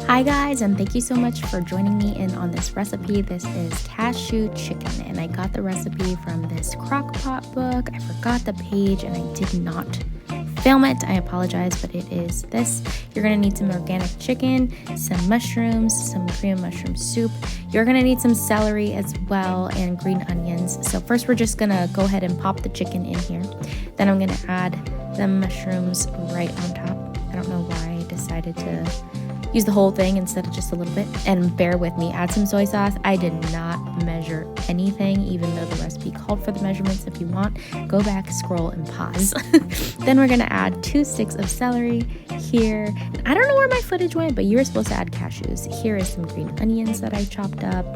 Hi guys, and thank you so much for joining me in on this recipe. This is cashew chicken, and I got the recipe from this crock pot book. I forgot the page and I did not film it. I apologize, but it is this. You're gonna need some organic chicken, some mushrooms, some cream mushroom soup. You're gonna need some celery as well and green onions. So first we're just gonna go ahead and pop the chicken in here. Then I'm gonna add the mushrooms right on top. I don't know why I decided to use the whole thing instead of just a little bit. And bear with me, add some soy sauce. I did not measure anything, even though the recipe called for the measurements. If you want, go back, scroll, and pause. Then we're gonna add 2 sticks of celery here. And I don't know where my footage went, but you were supposed to add cashews. Here is some green onions that I chopped up.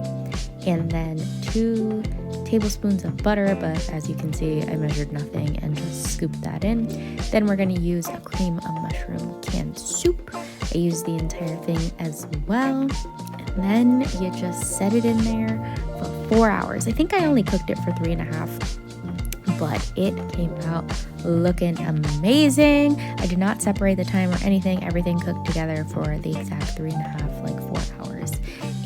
And then 2 tablespoons of butter, but as you can see, I measured nothing and just scooped that in. Then we're gonna use a cream of mushroom canned soup. I used the entire thing as well. And then you just set it in there for 4 hours. I think I only cooked it for 3.5, but it came out looking amazing. I did not separate the time or anything. Everything cooked together for the exact 3.5, like 4 hours.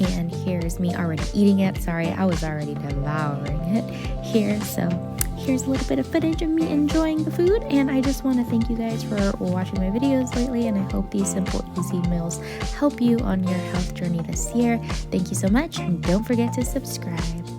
And here's me already eating it. Sorry, I was already devouring it here. So here's a little bit of footage of me enjoying the food. And I just want to thank you guys for watching my videos lately. And I hope these simple, easy meals help you on your health journey this year. Thank you so much. And don't forget to subscribe.